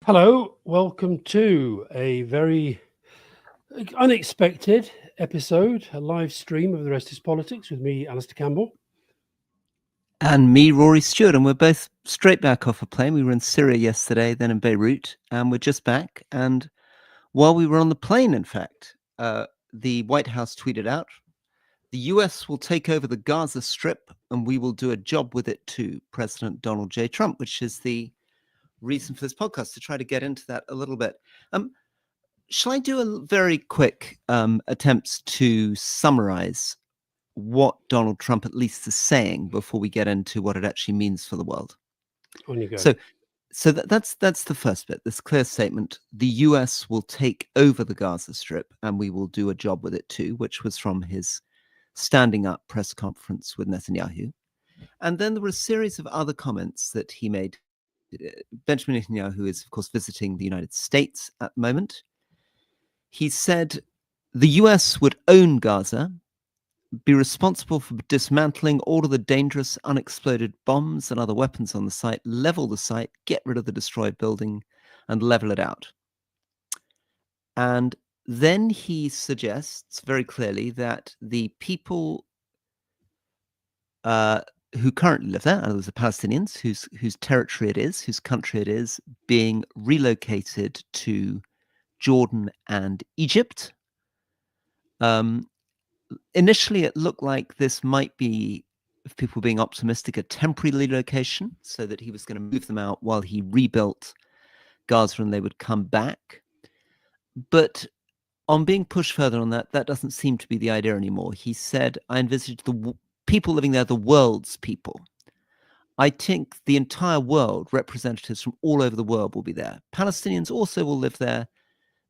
Hello, welcome to a very unexpected episode, a live stream of The Rest is Politics with me, Alistair Campbell. And me, Rory Stewart, and we're both straight back off a plane. We were in Syria yesterday, then in Beirut, and we're just back. And while we were on the plane, in fact, the White House tweeted out, "The US will take over the Gaza Strip, and we will do a job with it too," President Donald J. Trump, which is the reason for this podcast, to try to get into that a little bit. Shall I do a very quick attempt to summarize what Donald Trump at least is saying before we get into what it actually means for the world? On you go. So that's the first bit, this clear statement: the US will take over the Gaza Strip and we will do a job with it too, which was from his standing up press conference with Netanyahu. And then there were a series of other comments that he made. Benjamin Netanyahu is, of course, visiting the United States at the moment. He said the US would own Gaza, be responsible for dismantling all of the dangerous unexploded bombs and other weapons on the site, level the site, get rid of the destroyed building, and level it out. And then he suggests very clearly that the people who currently live there, those are Palestinians, whose territory it is, whose country it is, being relocated to Jordan and Egypt. Initially, it looked like this might be, if people were being optimistic, a temporary relocation, so that he was going to move them out while he rebuilt Gaza and they would come back. But on being pushed further on that, that doesn't seem to be the idea anymore. He said, "I envisage the people living there, the world's people. I think the entire world, representatives from all over the world will be there. Palestinians also will live there.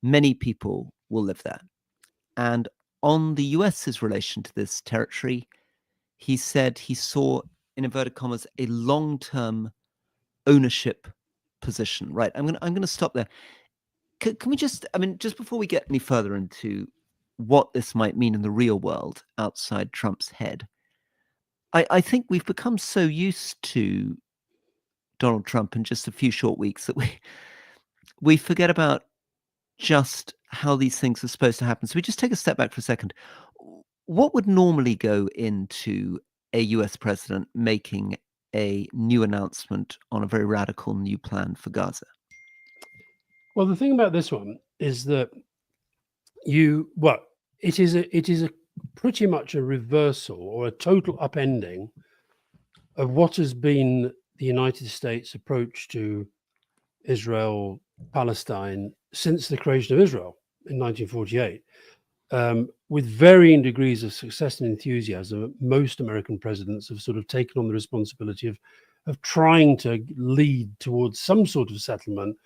Many people will live there." And on the US's relation to this territory, he said he saw, in inverted commas, a long-term ownership position. Right. I'm going to stop there. Can we just before we get any further into what this might mean in the real world outside Trump's head, I think we've become so used to Donald Trump in just a few short weeks that we forget about just how these things are supposed to happen. So we just take a step back for a second. What would normally go into a US president making a new announcement on a very radical new plan for Gaza? Well, the thing about this one is that it is a pretty much a reversal or a total upending of what has been the United States approach to Israel, Palestine since the creation of Israel in 1948, with varying degrees of success and enthusiasm. Most American presidents have sort of taken on the responsibility of trying to lead towards some sort of settlement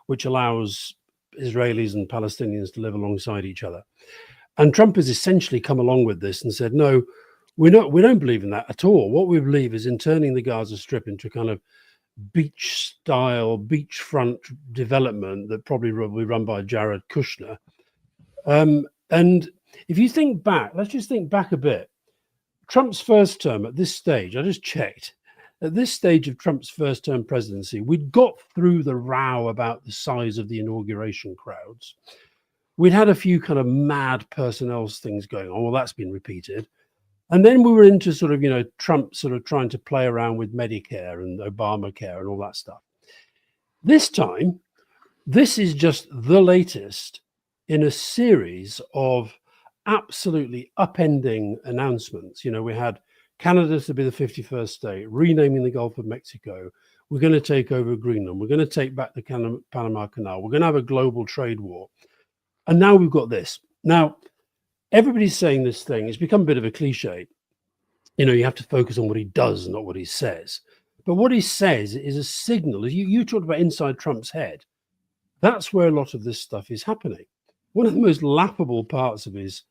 which allows Israelis and Palestinians to live alongside each other. And Trump has essentially come along with this and said, no, we don't believe in that at all. What we believe is in turning the Gaza Strip into a kind of beachfront development that probably will be run by Jared Kushner. And if you think back, let's just think back a bit. Trump's first term at this stage, I just checked, at this stage of Trump's first term presidency, we'd got through the row about the size of the inauguration crowds. We'd had a few kind of mad personnel things going on. Well, that's been repeated. And then we were into sort of, Trump sort of trying to play around with Medicare and Obamacare and all that stuff. This time, this is just the latest in a series of absolutely upending announcements. We had Canada to be the 51st state, renaming the Gulf of Mexico. We're going to take over Greenland. We're going to take back the Panama Canal. We're going to have a global trade war. And now we've got this. Now, everybody's saying this thing. It's become a bit of a cliche. You have to focus on what he does, not what he says. But what he says is a signal. You talked about inside Trump's head. That's where a lot of this stuff is happening. One of the most laughable parts of his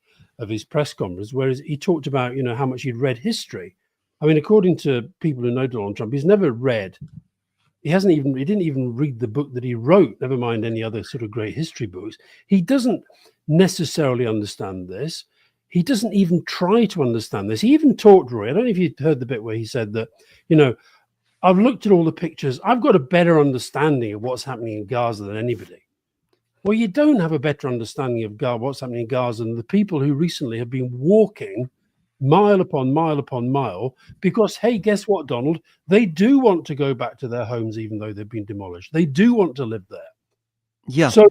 press conference, whereas he talked about, how much he'd read history. I mean, according to people who know Donald Trump, he's never read. He didn't even read the book that he wrote, never mind any other sort of great history books. He doesn't necessarily understand this. He doesn't even try to understand this. He even talked, Roy, I don't know if you heard the bit where he said that, I've looked at all the pictures. I've got a better understanding of what's happening in Gaza than anybody. Well, you don't have a better understanding of what's happening in Gaza than the people who recently have been walking mile upon mile upon mile because, hey, guess what, Donald? They do want to go back to their homes even though they've been demolished. They do want to live there. Yeah. So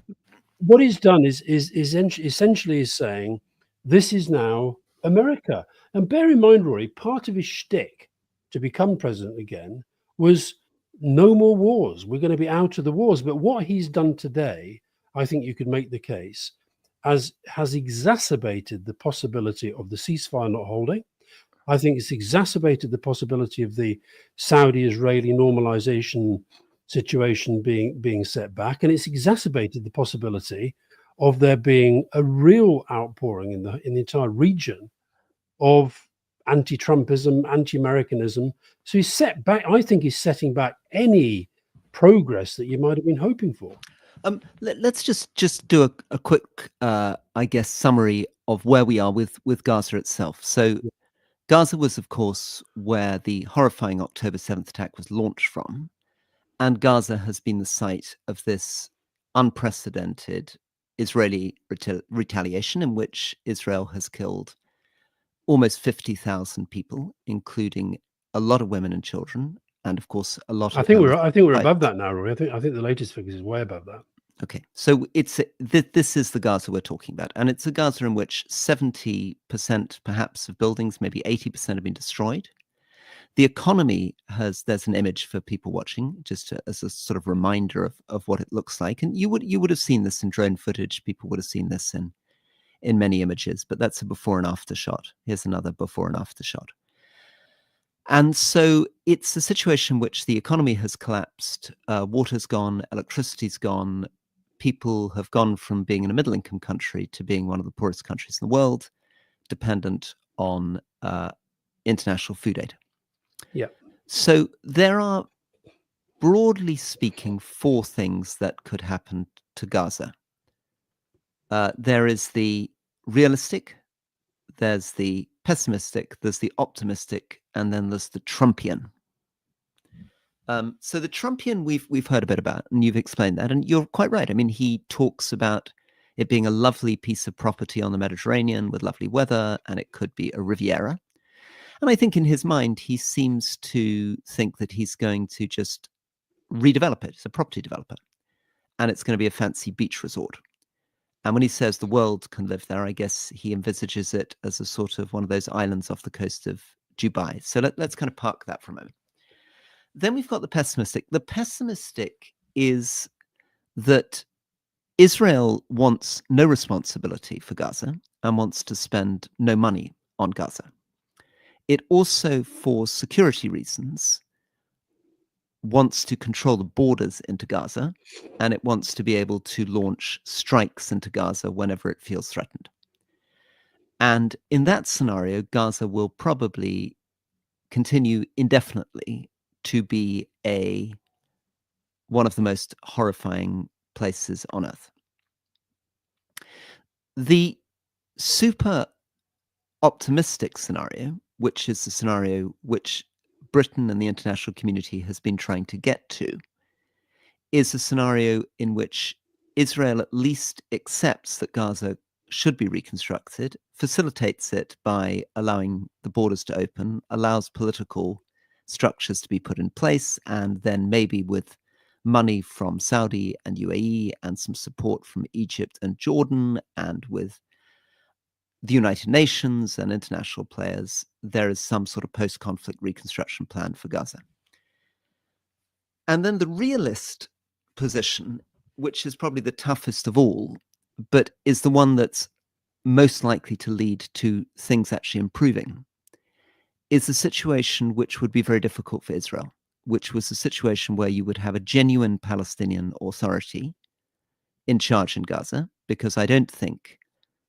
what he's done is essentially is saying this is now America. And bear in mind, Rory, part of his shtick to become president again was no more wars. We're going to be out of the wars. But what he's done today, I think you could make the case, has exacerbated the possibility of the ceasefire not holding. I think it's exacerbated the possibility of the Saudi-Israeli normalization situation being set back, and it's exacerbated the possibility of there being a real outpouring in the entire region of anti-Trumpism, anti-Americanism. So he's set back. I think he's setting back any progress that you might have been hoping for. Let's just do a quick, I guess, summary of where we are with Gaza itself. So Gaza was, of course, where the horrifying October 7th attack was launched from. And Gaza has been the site of this unprecedented Israeli retaliation in which Israel has killed almost 50,000 people, including a lot of women and children, and of course a lot of. I think we're above that now, Rory. I think the latest figures is way above that. Okay, so this is the Gaza we're talking about, and it's a Gaza in which 70% perhaps of buildings, maybe 80% have been destroyed. The economy there's an image for people watching, just as a sort of reminder of what it looks like, and you would have seen this in drone footage. People would have seen this in many images, but that's a before and after shot. Here's another before and after shot. And so it's a situation in which the economy has collapsed, water's gone, electricity's gone, people have gone from being in a middle-income country to being one of the poorest countries in the world, dependent on international food aid. Yeah. So there are, broadly speaking, 4 things that could happen to Gaza. There is the realistic, there's the pessimistic, there's the optimistic, and then there's the Trumpian. So the Trumpian we've heard a bit about, and you've explained that, and you're quite right. I mean, he talks about it being a lovely piece of property on the Mediterranean with lovely weather, and it could be a Riviera. And I think in his mind, he seems to think that he's going to just redevelop it. It's a property developer, and it's going to be a fancy beach resort. And when he says the world can live there, I guess he envisages it as a sort of one of those islands off the coast of Dubai. So let's kind of park that for a moment. Then we've got the pessimistic. The pessimistic is that Israel wants no responsibility for Gaza and wants to spend no money on Gaza. It also, for security reasons, wants to control the borders into Gaza, and it wants to be able to launch strikes into Gaza whenever it feels threatened. And in that scenario, Gaza will probably continue indefinitely to be one of the most horrifying places on earth. The super optimistic scenario, which is the scenario which Britain and the international community has been trying to get to, is a scenario in which Israel at least accepts that Gaza should be reconstructed, facilitates it by allowing the borders to open, allows political structures to be put in place, and then maybe with money from Saudi and UAE and some support from Egypt and Jordan, and with the United Nations and international players, there is some sort of post-conflict reconstruction plan for Gaza. And then the realist position, which is probably the toughest of all, but is the one that's most likely to lead to things actually improving, is a situation which would be very difficult for Israel, which was a situation where you would have a genuine Palestinian authority in charge in Gaza, because I don't think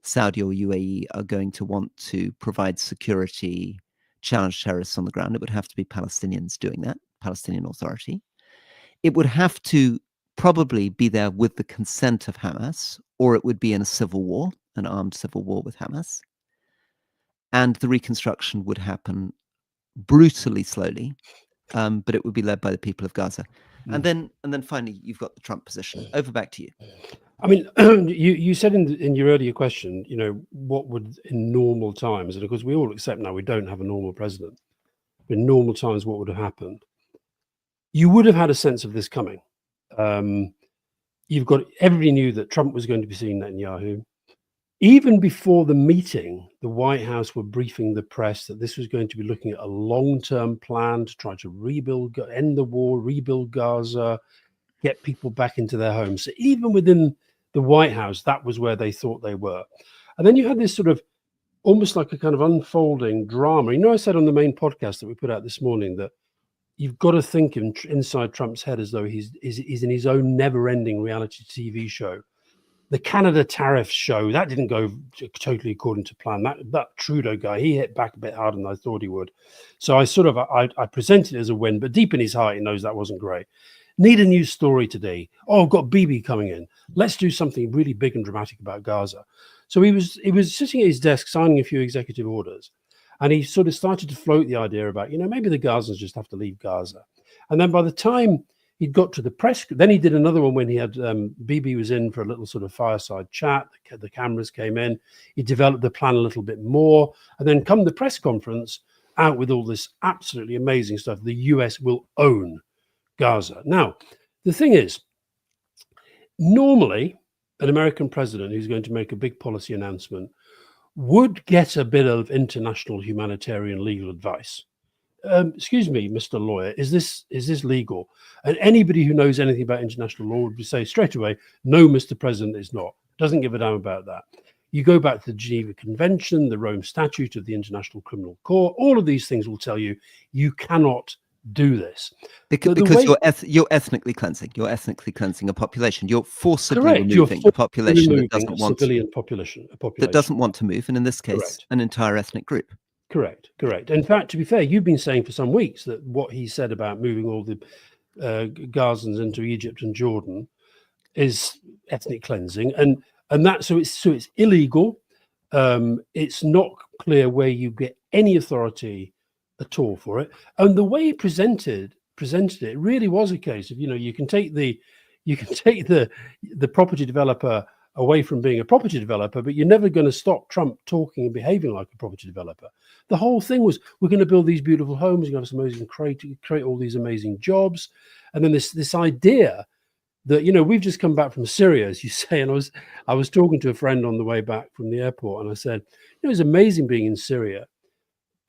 Saudi or UAE are going to want to provide security, challenge terrorists on the ground. It would have to be Palestinians doing that, Palestinian Authority. It would have to probably be there with the consent of Hamas, or it would be in a civil war, an armed civil war with Hamas. And the reconstruction would happen brutally slowly but it would be led by the people of Gaza. And then finally, you've got the Trump position. Over back to you. I mean, you said in your earlier question, what would in normal times, and of course we all accept now we don't have a normal president. In normal times, what would have happened? You would have had a sense of this coming. Everybody knew that Trump was going to be seeing Netanyahu. Even before the meeting, the White House were briefing the press that this was going to be looking at a long-term plan to try to end the war, rebuild Gaza, get people back into their homes. So even within the White House, that was where they thought they were. And then you had this sort of almost like a kind of unfolding drama. I said on the main podcast that we put out this morning that you've got to think inside Trump's head as though he's in his own never-ending reality TV show. The Canada tariff show, that didn't go totally according to plan. That Trudeau guy, he hit back a bit harder than I thought he would. So I presented it as a win, but deep in his heart, he knows that wasn't great. Need a new story today. Oh, got Bibi coming in. Let's do something really big and dramatic about Gaza. So he was sitting at his desk signing a few executive orders, and he sort of started to float the idea about, maybe the Gazans just have to leave Gaza. And then by the time he'd got to the press, then he did another one when he had Bibi was in for a little sort of fireside chat. The cameras came in. He developed the plan a little bit more, and then come the press conference, out with all this absolutely amazing stuff. The US will own Gaza. Now, the thing is, normally an American president who's going to make a big policy announcement would get a bit of international humanitarian legal advice. Excuse me, Mr. Lawyer, is this legal? And anybody who knows anything about international law would say straight away, no, Mr. President, it's not. Doesn't give a damn about that. You go back to the Geneva Convention, the Rome Statute of the International Criminal Court, all of these things will tell you you cannot do this. Because you're ethnically cleansing. You're ethnically cleansing a population. You're forcibly removing a population that doesn't want civilian population that doesn't want to move, and in this case, an entire ethnic group. Correct. In fact, to be fair, you've been saying for some weeks that what he said about moving all the Gazans into Egypt and Jordan is ethnic cleansing, and that so it's illegal. It's not clear where you get any authority at all for it, and the way he presented it really was a case of you can take the property developer away from being a property developer, but you're never going to stop Trump talking and behaving like a property developer. The whole thing was, we're going to build these beautiful homes, you're going to have some amazing create all these amazing jobs, and then this idea that we've just come back from Syria, as you say, and I was talking to a friend on the way back from the airport, and I said, it's amazing being in Syria.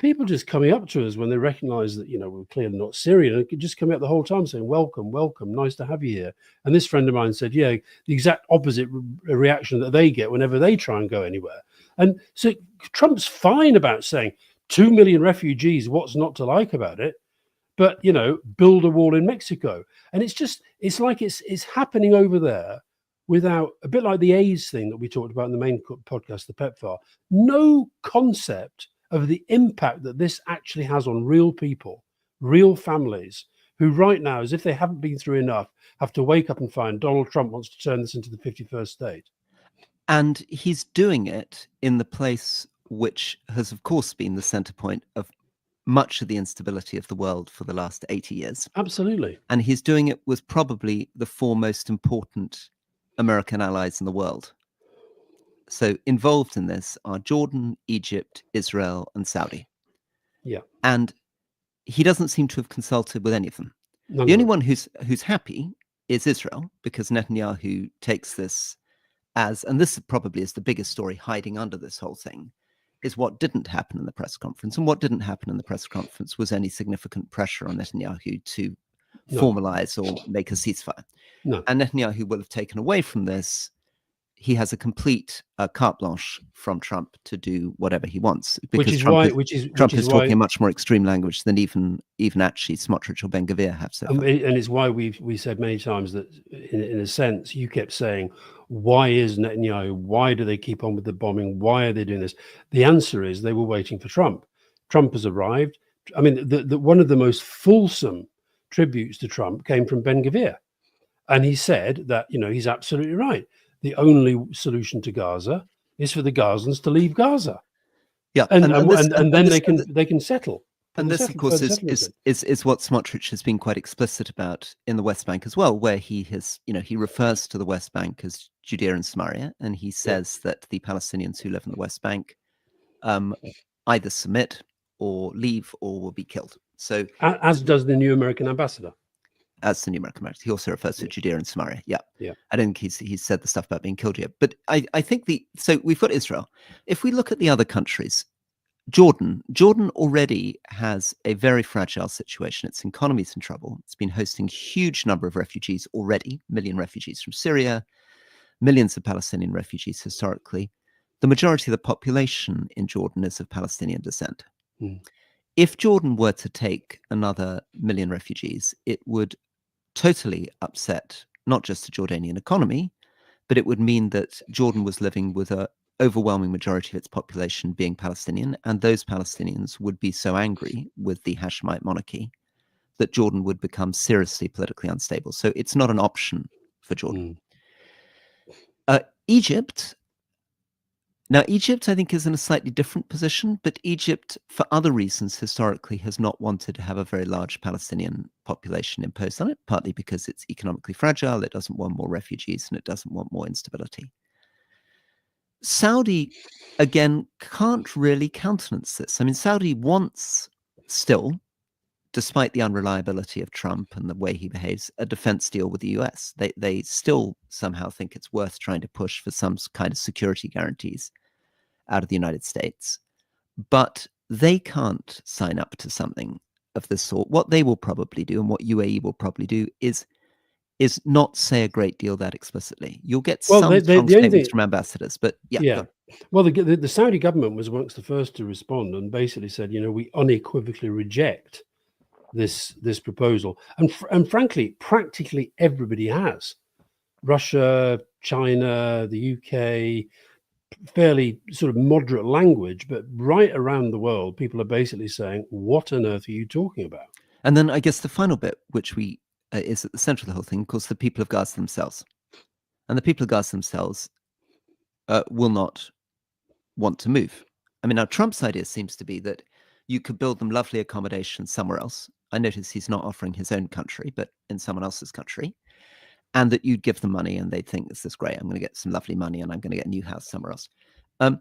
People just coming up to us when they recognize that, we're clearly not Syrian, and just coming up the whole time saying, welcome, nice to have you here. And this friend of mine said, the exact opposite reaction that they get whenever they try and go anywhere. And so Trump's fine about saying 2 million refugees, what's not to like about it? But, build a wall in Mexico. And it's like it's happening over there without, a bit like the AIDS thing that we talked about in the main podcast, the PEPFAR, no concept of the impact that this actually has on real people, real families, who right now, as if they haven't been through enough, have to wake up and find Donald Trump wants to turn this into the 51st state. And he's doing it in the place which has, of course, been the center point of much of the instability of the world for the last 80 years. Absolutely. And he's doing it with probably the four most important American allies in the world. So involved in this are Jordan, Egypt, Israel, and Saudi. Yeah. And he doesn't seem to have consulted with any of them. The only one who's happy is Israel, because Netanyahu takes this as, and this probably is the biggest story hiding under this whole thing, is what didn't happen in the press conference. And what didn't happen in the press conference was any significant pressure on Netanyahu to formalize or make a ceasefire. No. And Netanyahu will have taken away from this. He has a complete carte blanche from Trump to do whatever he wants, because Trump is talking a much more extreme language than even actually Smotrich or Ben-Gvir have so far. And it's why we said many times that, in a sense, you kept saying, why is Netanyahu? Why do they keep on with the bombing? Why are they doing this? The answer is they were waiting for Trump. Trump has arrived. I mean, one of the most fulsome tributes to Trump came from Ben-Gvir, and he said that he's absolutely right. The only solution to Gaza is for the Gazans to leave Gaza. Yeah, and then they can settle. And this, of course, is what Smotrich has been quite explicit about in the West Bank as well, where he has, he refers to the West Bank as Judea and Samaria, and he says that the Palestinians who live in the West Bank either submit or leave or will be killed. So, as does the new American ambassador. As the new American ambassador, he also refers to Judea and Samaria. Yeah. I don't think he's said the stuff about being killed yet, but I think so we've got Israel. If we look at the other countries, Jordan already has a very fragile situation. Its economy's in trouble. It's been hosting a huge number of refugees already, million refugees from Syria, millions of Palestinian refugees historically. The majority of the population in Jordan is of Palestinian descent. If Jordan were to take another million refugees, it would totally upset not just the Jordanian economy, but it would mean that Jordan was living with an overwhelming majority of its population being Palestinian, and those Palestinians would be so angry with the Hashemite monarchy that Jordan would become seriously politically unstable. So it's not an option for Jordan. Egypt, I think, is in a slightly different position, but Egypt, for other reasons, historically has not wanted to have a very large Palestinian population imposed on it, partly because it's economically fragile, it doesn't want more refugees, and it doesn't want more instability. Saudi, again, can't really countenance this. I mean, Saudi wants still, despite the unreliability of Trump and the way he behaves, a defense deal with the US. They still somehow think it's worth trying to push for some kind of security guarantees out of the United States. But they can't sign up to something of this sort. What they will probably do, and what UAE will probably do, is not say a great deal that explicitly. You'll get some strong statements from ambassadors, but yeah. Well, the Saudi government was amongst the first to respond and basically said, we unequivocally reject this proposal, and frankly, practically everybody has. Russia, China, the UK, fairly sort of moderate language, but right around the world, people are basically saying, "What on earth are you talking about?" And then I guess the final bit, which is at the center of the whole thing, of course, the people of Gaza themselves. And the people of Gaza themselves will not want to move. I mean, now Trump's idea seems to be that you could build them lovely accommodation somewhere else. I notice he's not offering his own country, but in someone else's country. And that you'd give them money and they'd think, this is great, I'm going to get some lovely money and I'm going to get a new house somewhere else. And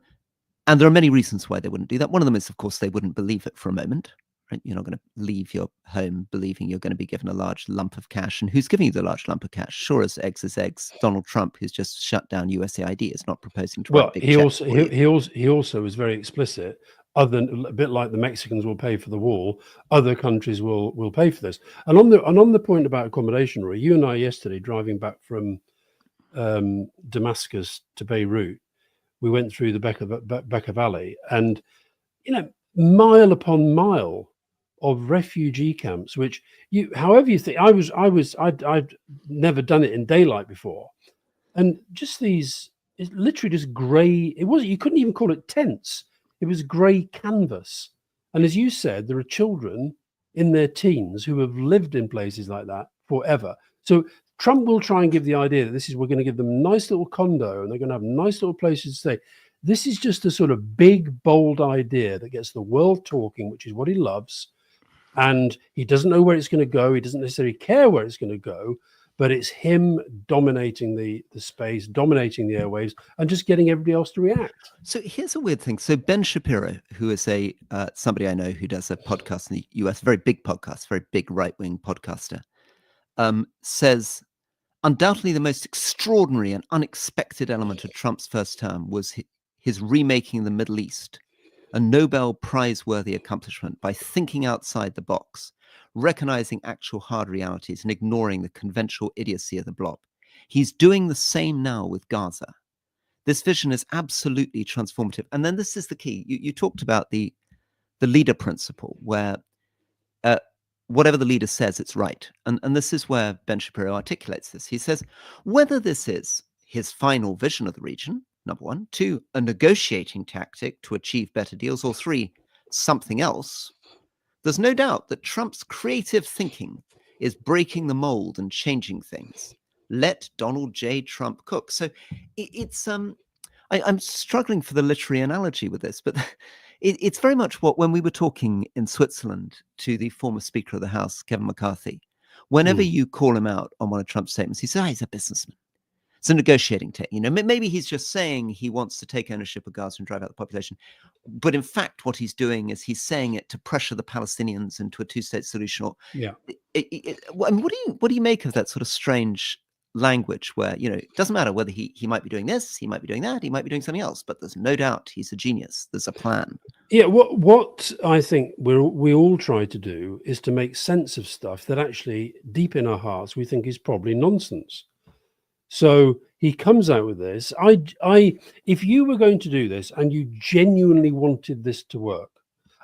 there are many reasons why they wouldn't do that. One of them is, of course, they wouldn't believe it for a moment. Right? You're not going to leave your home believing you're going to be given a large lump of cash. And who's giving you the large lump of cash? Sure as eggs is eggs. Donald Trump, who's just shut down USAID, is not proposing to write big checks. He also was very explicit. Other than a bit like the Mexicans will pay for the wall, other countries will pay for this. And on the point about accommodation, Roy, you and I yesterday driving back from Damascus to Beirut, we went through the Bekaa Valley, and mile upon mile of refugee camps, which however you think, I'd never done it in daylight before, and just these, it's literally just grey. You couldn't even call it tents. It was grey canvas. And as you said, there are children in their teens who have lived in places like that forever. So Trump will try and give the idea that we're going to give them a nice little condo and they're going to have nice little places to stay. This is just a sort of big, bold idea that gets the world talking, which is what he loves. And he doesn't know where it's going to go. He doesn't necessarily care where it's going to go. But it's him dominating the space, dominating the airwaves, and just getting everybody else to react. So here's a weird thing. So Ben Shapiro, who is somebody I know who does a podcast in the US, very big podcast, very big right-wing podcaster, says undoubtedly the most extraordinary and unexpected element of Trump's first term was his remaking the Middle East a Nobel Prize-worthy accomplishment by thinking outside the box, recognizing actual hard realities and ignoring the conventional idiocy of the blob. He's doing the same now with Gaza. This vision is absolutely transformative. And then this is the key. You talked about the leader principle, where whatever the leader says, it's right. And this is where Ben Shapiro articulates this. He says, whether this is his final vision of the region, number one, two, a negotiating tactic to achieve better deals, or three, something else, there's no doubt that Trump's creative thinking is breaking the mold and changing things. Let Donald J. Trump cook. So it's I'm struggling for the literary analogy with this, but it's very much what when we were talking in Switzerland to the former Speaker of the House, Kevin McCarthy. Whenever Mm. you call him out on one of Trump's statements, he says, "He's a businessman. It's a negotiating tactic. Maybe he's just saying he wants to take ownership of Gaza and drive out the population. But in fact, what he's doing is he's saying it to pressure the Palestinians into a two-state solution." Or, Yeah. I mean, what do you make of that sort of strange language where, it doesn't matter whether he might be doing this, he might be doing that, he might be doing something else, but there's no doubt he's a genius. There's a plan. Yeah, what I think we all try to do is to make sense of stuff that actually deep in our hearts we think is probably nonsense. So he comes out with this. If you were going to do this and you genuinely wanted this to work,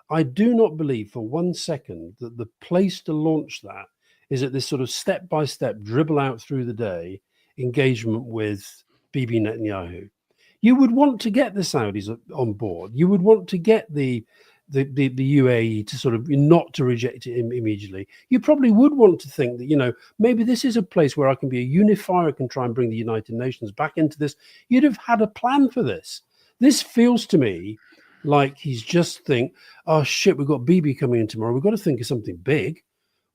I do not believe for 1 second that the place to launch that is at this sort of step-by-step dribble out through the day engagement with Bibi Netanyahu. You would want to get the Saudis on board. You would want to get the UAE to sort of not to reject it immediately. You probably would want to think that, maybe this is a place where I can be a unifier, I can try and bring the United Nations back into this. You'd have had a plan for this. This feels to me like he's just think, oh shit, we've got Bibi coming in tomorrow. We've got to think of something big.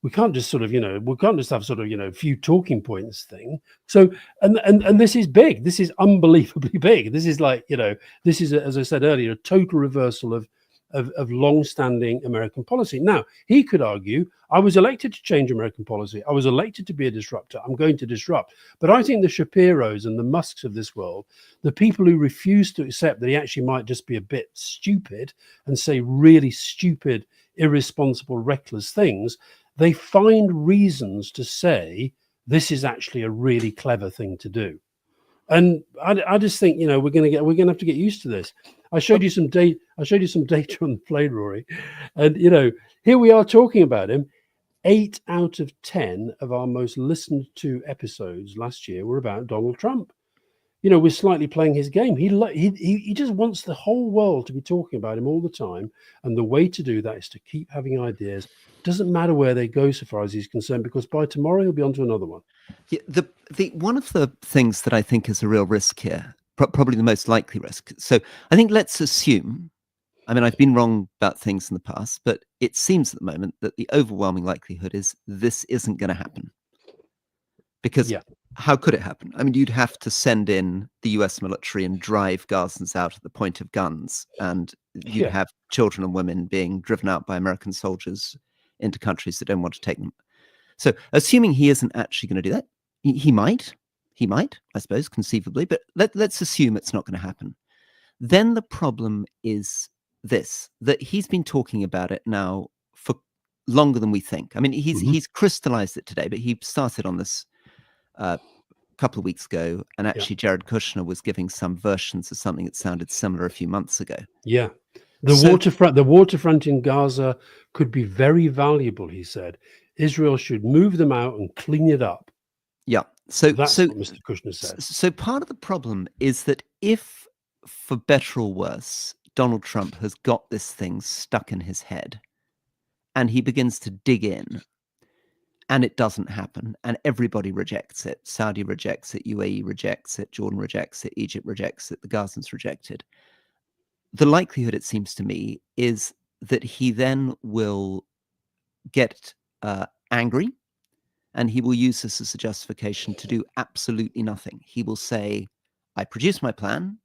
We can't just sort of, we can't just have sort of, a few talking points thing. So, and this is big. This is unbelievably big. This is like, this is, as I said earlier, a total reversal of long-standing American policy. Now, he could argue, I was elected to change American policy. I was elected to be a disruptor. I'm going to disrupt. But I think the Shapiros and the Musks of this world, the people who refuse to accept that he actually might just be a bit stupid and say really stupid, irresponsible, reckless things, they find reasons to say this is actually a really clever thing to do. And I just think, we're going to have to get used to this. I showed you some data. I showed you some data on the plane, Rory, and here we are talking about him. 8 out of 10 of our most listened to episodes last year were about Donald Trump. We're slightly playing his game. He just wants the whole world to be talking about him all the time, and the way to do that is to keep having ideas. Doesn't matter where they go, so far as he's concerned, because by tomorrow he'll be on to another one. Yeah, the one of the things that I think is a real risk here, probably the most likely risk. So I think let's assume, I mean, I've been wrong about things in the past, but it seems at the moment that the overwhelming likelihood is this isn't going to happen. Because how could it happen? I mean, you'd have to send in the US military and drive Gazans out at the point of guns, and you'd have children and women being driven out by American soldiers into countries that don't want to take them. So assuming he isn't actually going to do that, he might, I suppose, conceivably, but let's assume it's not going to happen. Then the problem is this, that he's been talking about it now for longer than we think. I mean, he's crystallized it today, but he started on this a couple of weeks ago, and actually Jared Kushner was giving some versions of something that sounded similar a few months ago. Yeah. The waterfront in Gaza could be very valuable, he said. Israel should move them out and clean it up. Yeah. So that's what Mr. Kushner said. So part of the problem is that if, for better or worse, Donald Trump has got this thing stuck in his head and he begins to dig in and it doesn't happen and everybody rejects it. Saudi rejects it, UAE rejects it, Jordan rejects it, Egypt rejects it, the Gazans reject it. The likelihood, it seems to me, is that he then will get angry, and he will use this as a justification to do absolutely nothing. He will say, I produced my plan.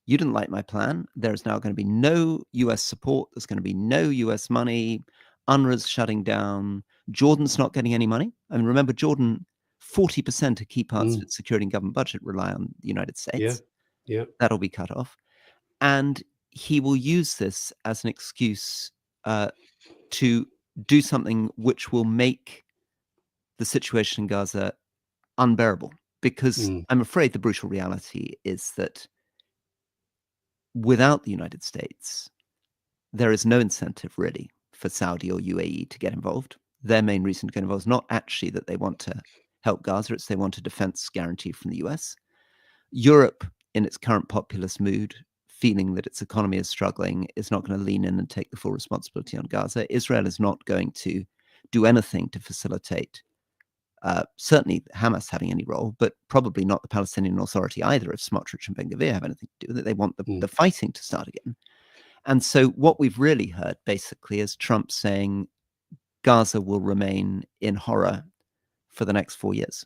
You didn't like my plan. There's now going to be no US support. There's going to be no US money. UNRWA's shutting down. Jordan's not getting any money. I mean, remember, Jordan, 40% of key parts of its security and government budget rely on the United States. Yeah. That'll be cut off. And he will use this as an excuse to do something which will make the situation in Gaza unbearable, because I'm afraid the brutal reality is that without the United States, there is no incentive really for Saudi or UAE to get involved. Their main reason to get involved is not actually that they want to help Gaza, it's they want a defense guarantee from the US. Europe, in its current populist mood, feeling that its economy is struggling, is not going to lean in and take the full responsibility on Gaza. Israel is not going to do anything to facilitate certainly Hamas having any role, but probably not the Palestinian Authority either, if Smotrich and Ben-Gvir have anything to do with it. They want the fighting to start again. And so what we've really heard, basically, is Trump saying Gaza will remain in horror for the next 4 years.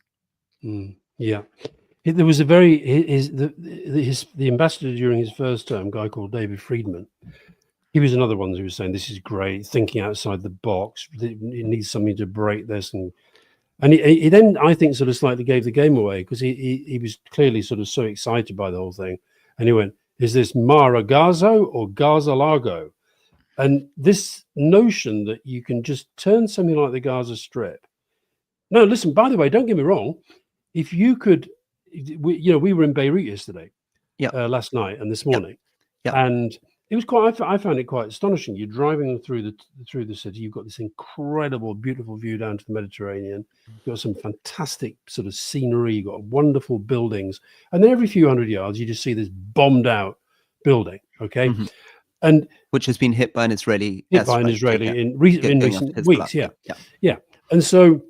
Yeah. There was a very the ambassador during his first term, a guy called David Friedman. He was another one who was saying this is great, thinking outside the box. It needs something to break this, and he then, I think, sort of slightly gave the game away, because he was clearly sort of so excited by the whole thing, and he went, "Is this Mara Gazo or Gaza Lago?" And this notion that you can just turn something like the Gaza Strip. No, listen. By the way, don't get me wrong. If you could. We were in Beirut yesterday, last night and this morning, and it was quite. I found it quite astonishing. You're driving through the city. You've got this incredible, beautiful view down to the Mediterranean. You've got some fantastic sort of scenery. You've got wonderful buildings, and then every few hundred yards, you just see this bombed out building. Okay, and which has been hit by an Israeli in recent weeks. Yeah, and so.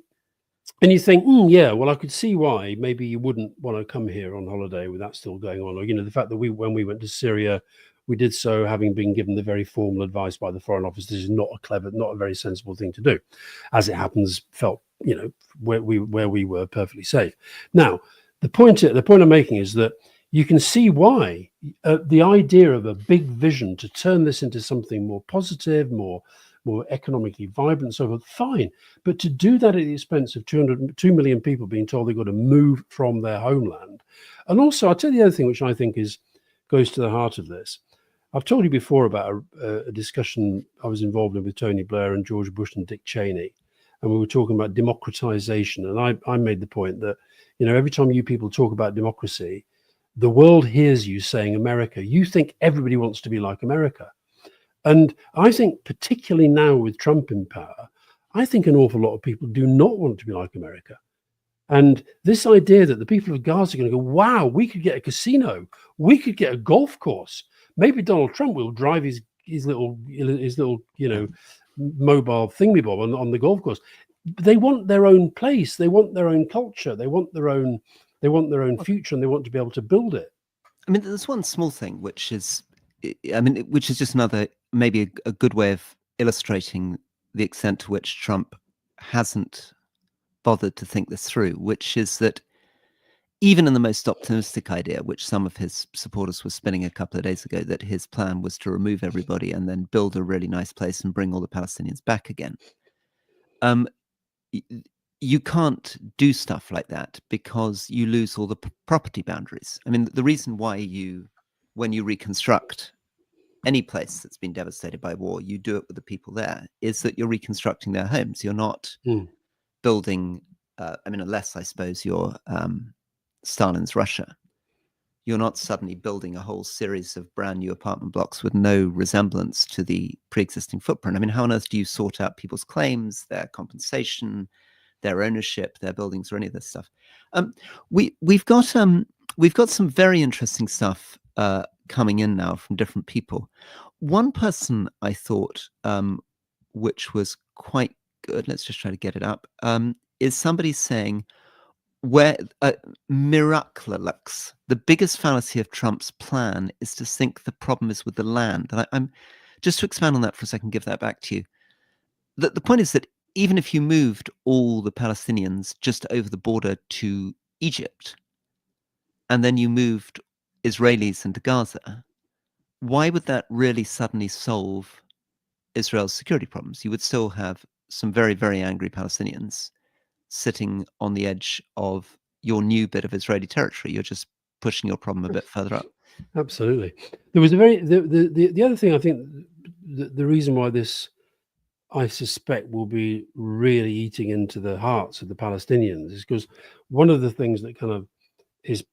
And you think, well, I could see why maybe you wouldn't want to come here on holiday with that still going on. Or, the fact that when we went to Syria, we did so having been given the very formal advice by the Foreign Office. This is not a very sensible thing to do. As it happens, felt, where we were perfectly safe. Now, the point I'm making is that you can see why the idea of a big vision to turn this into something more positive, more economically vibrant, so forth, fine. But to do that at the expense of 2 million people being told they've got to move from their homeland. And also, I'll tell you the other thing, which I think goes to the heart of this. I've told you before about a discussion I was involved in with Tony Blair and George Bush and Dick Cheney. And we were talking about democratization. And I made the point that, every time you people talk about democracy, the world hears you saying America. You think everybody wants to be like America. And I think particularly now with Trump in power, I think an awful lot of people do not want to be like America. And this idea that the people of Gaza are going to go, wow, we could get a casino, we could get a golf course. Maybe Donald Trump will drive his little mobile thingy-bob on the golf course. They want their own place, they want their own culture, they want their own future, and they want to be able to build it. I mean, there's one small thing which is just another, maybe a good way of illustrating the extent to which Trump hasn't bothered to think this through, which is that even in the most optimistic idea, which some of his supporters were spinning a couple of days ago, that his plan was to remove everybody and then build a really nice place and bring all the Palestinians back again. You can't do stuff like that because you lose all the property boundaries. I mean, the reason why when you reconstruct any place that's been devastated by war, you do it with the people there, is that you're reconstructing their homes. You're not building, unless I suppose you're Stalin's Russia, you're not suddenly building a whole series of brand new apartment blocks with no resemblance to the pre-existing footprint. I mean, how on earth do you sort out people's claims, their compensation, their ownership, their buildings, or any of this stuff? We've got some very interesting stuff coming in now from different people. One person I thought, which was quite good, let's just try to get it up, is somebody saying, where Miraculous, the biggest fallacy of Trump's plan is to think the problem is with the land. And I'm just to expand on that for a second, give that back to you. The point is that even if you moved all the Palestinians just over the border to Egypt, and then you moved Israelis into Gaza, why would that really suddenly solve Israel's security problems? You would still have some very, very angry Palestinians sitting on the edge of your new bit of Israeli territory. You're just pushing your problem a bit further up. Absolutely. There was the other thing, I think the reason why this, I suspect, will be really eating into the hearts of the Palestinians is because one of the things that kind of is,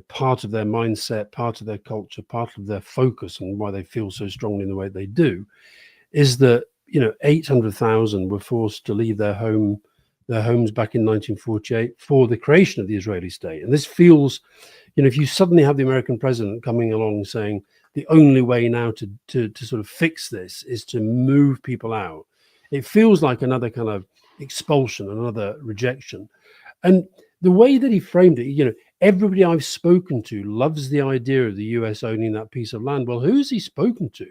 part of their mindset, part of their culture, part of their focus, and why they feel so strongly in the way they do, is that 800,000 were forced to leave their homes back in 1948 for the creation of the Israeli state. And this feels, if you suddenly have the American president coming along saying the only way now to sort of fix this is to move people out, It feels like another kind of expulsion, another rejection. And the way that he framed it, everybody I've spoken to loves the idea of the US owning that piece of land. Well, who's he spoken to?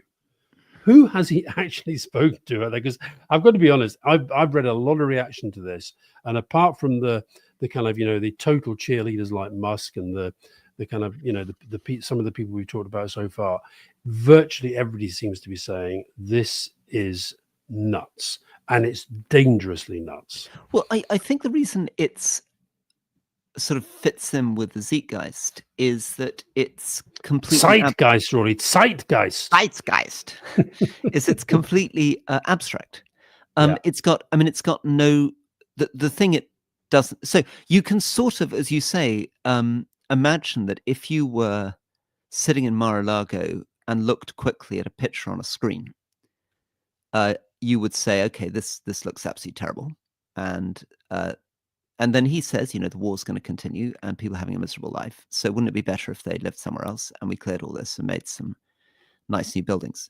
Who has he actually spoken to? Because I've got to be honest, I've read a lot of reaction to this, and apart from the kind of the total cheerleaders like Musk and the kind of some of the people we've talked about so far, virtually everybody seems to be saying this is nuts, and it's dangerously nuts. Well, I think the reason it's sort of fits in with the zeitgeist is that it's completely zeitgeist, Rory. Zeitgeist. Is it's completely abstract. It's got no the thing it doesn't. So you can sort of, as you say, imagine that if you were sitting in Mar-a-Lago and looked quickly at a picture on a screen, you would say, okay, this looks absolutely terrible, and then he says, the war's going to continue and people are having a miserable life. So wouldn't it be better if they lived somewhere else and we cleared all this and made some nice new buildings?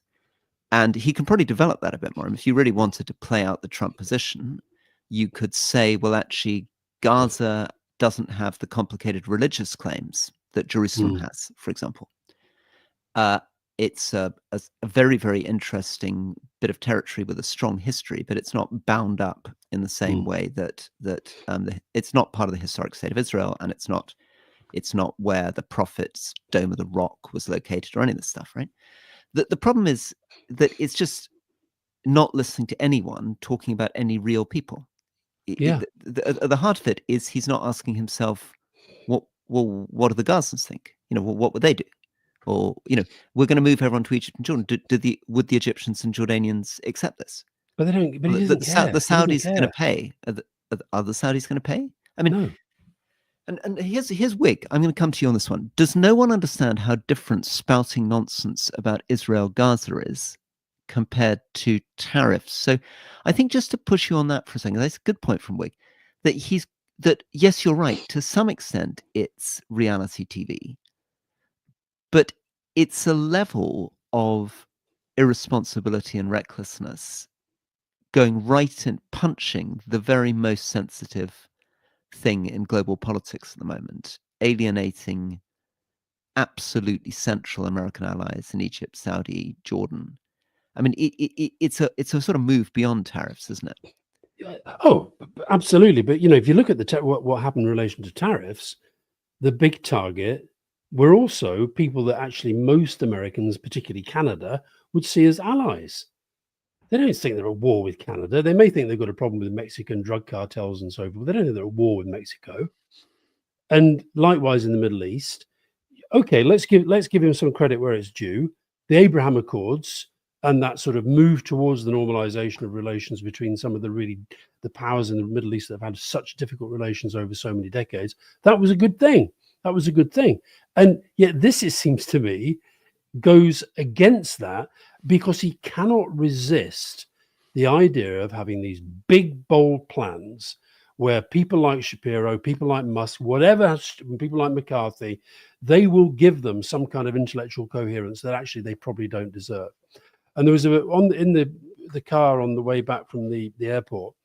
And he can probably develop that a bit more. And if you really wanted to play out the Trump position, you could say, well, actually, Gaza doesn't have the complicated religious claims that Jerusalem has, for example. It's a very, very interesting bit of territory with a strong history, but it's not bound up in the same way that it's not part of the historic state of Israel, and it's not where the prophet's Dome of the Rock was located or any of this stuff, right? The problem is that it's just not listening to anyone talking about any real people. The heart of it is he's not asking himself, what do the Gazans think? What would they do? Or, we're going to move everyone to Egypt and Jordan. Would the Egyptians and Jordanians accept this? But they don't. But the Saudis are going to pay. Are the Saudis going to pay? I mean, no. And here's Wig. I'm going to come to you on this one. Does no one understand how different spouting nonsense about Israel-Gaza is compared to tariffs? So I think just to push you on that for a second, that's a good point from Wig. That yes, you're right. To some extent, it's reality TV. But it's a level of irresponsibility and recklessness going right and punching the very most sensitive thing in global politics at the moment, alienating absolutely central American allies in Egypt, Saudi, Jordan. I mean, it's a sort of move beyond tariffs, isn't it? Oh, absolutely. But, if you look at what happened in relation to tariffs, the big target were also people that actually most Americans, particularly Canada, would see as allies. They don't think they're at war with Canada. They may think they've got a problem with Mexican drug cartels and so forth. They don't think they're at war with Mexico. And likewise in the Middle East. Okay, let's give him some credit where it's due. The Abraham Accords and that sort of move towards the normalization of relations between some of the powers in the Middle East that have had such difficult relations over so many decades, that was a good thing. That was a good thing. And yet this, it seems to me, goes against that because he cannot resist the idea of having these big, bold plans where people like Shapiro, people like Musk, people like McCarthy, they will give them some kind of intellectual coherence that actually they probably don't deserve. And there was in the car on the way back from the airport,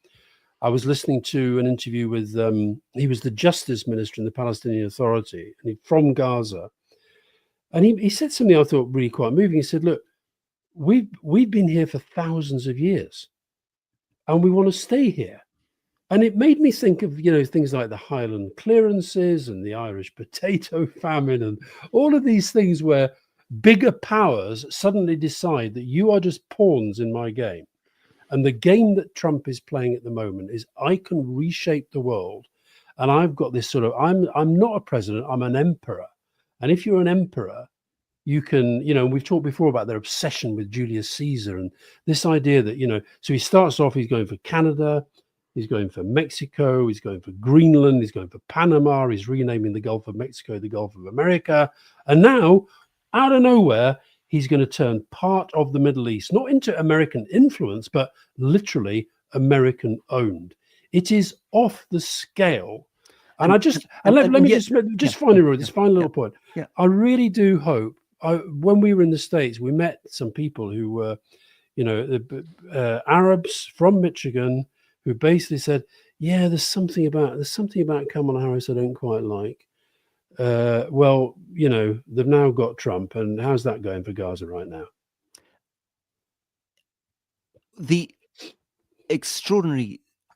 I was listening to an interview with he was the justice minister in the Palestinian Authority, and he's from Gaza. And he said something I thought really quite moving. He said, look, we've been here for thousands of years and we want to stay here. And it made me think of, things like the Highland clearances and the Irish potato famine and all of these things where bigger powers suddenly decide that you are just pawns in my game. And the game that Trump is playing at the moment is I can reshape the world. And I've got this sort of, I'm not a president, I'm an emperor. And if you're an emperor, you can, we've talked before about their obsession with Julius Caesar and this idea that, so he starts off, he's going for Canada, he's going for Mexico, he's going for Greenland, he's going for Panama, he's renaming the Gulf of Mexico the Gulf of America. And now, out of nowhere, he's going to turn part of the Middle East, not into American influence, but literally American owned. It is off the scale. And let me just finally, this final little point. Yeah. I really do hope, when we were in the States, we met some people who were, Arabs from Michigan who basically said, "Yeah, there's something about Kamala Harris I don't quite like." Well, they've now got Trump, and how's that going for Gaza right now?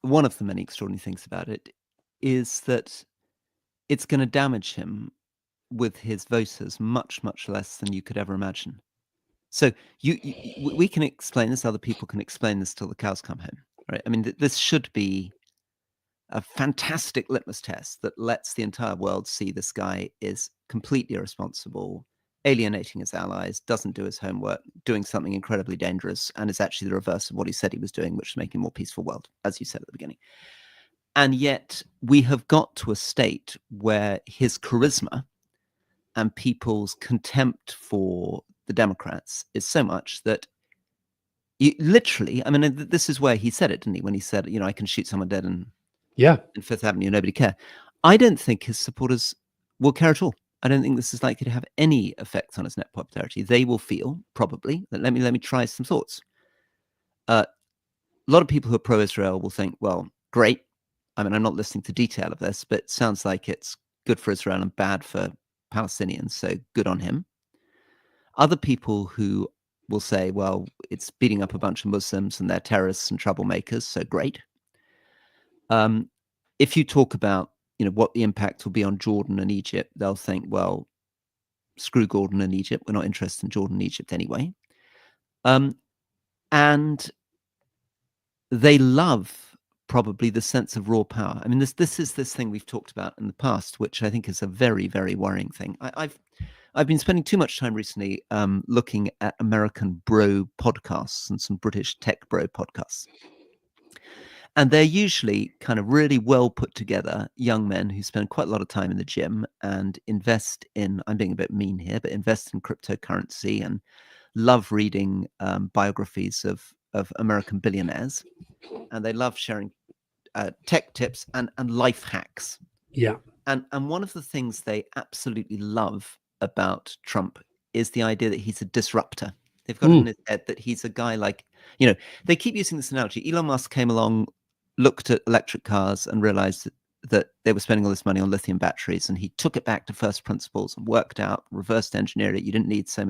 One of the many extraordinary things about it is that it's going to damage him with his voters much, much less than you could ever imagine. So we can explain this, other people can explain this till the cows come home, right? I mean, this should be a fantastic litmus test that lets the entire world see this guy is completely irresponsible, alienating his allies, doesn't do his homework, doing something incredibly dangerous, and is actually the reverse of what he said he was doing, which is making a more peaceful world, as you said at the beginning. And yet we have got to a state where his charisma and people's contempt for the Democrats is so much that literally, I mean, this is where he said it, didn't he? When he said, I can shoot someone dead in Fifth Avenue, nobody care. I don't think his supporters will care at all. I don't think this is likely to have any effect on his net popularity. They will feel, probably, that let me try some thoughts. A lot of people who are pro-Israel will think, well, great. I mean, I'm not listening to detail of this, but it sounds like it's good for Israel and bad for Palestinians, so good on him. Other people who will say, well, it's beating up a bunch of Muslims and they're terrorists and troublemakers, so great. If you talk about, what the impact will be on Jordan and Egypt, they'll think, well, screw Jordan and Egypt. We're not interested in Jordan and Egypt anyway. And they love probably the sense of raw power. I mean, this is this thing we've talked about in the past, which I think is a very, very worrying thing. I've been spending too much time recently looking at American bro podcasts and some British tech bro podcasts. And they're usually kind of really well put together young men who spend quite a lot of time in the gym and invest in, I'm being a bit mean here, but invest in cryptocurrency and love reading biographies of American billionaires. And they love sharing tech tips and life hacks. Yeah. And one of the things they absolutely love about Trump is the idea that he's a disruptor. They've got it in his head that he's a guy like, they keep using this analogy. Elon Musk came along, looked at electric cars and realized that they were spending all this money on lithium batteries, and he took it back to first principles and worked out, reversed engineered it. You didn't need so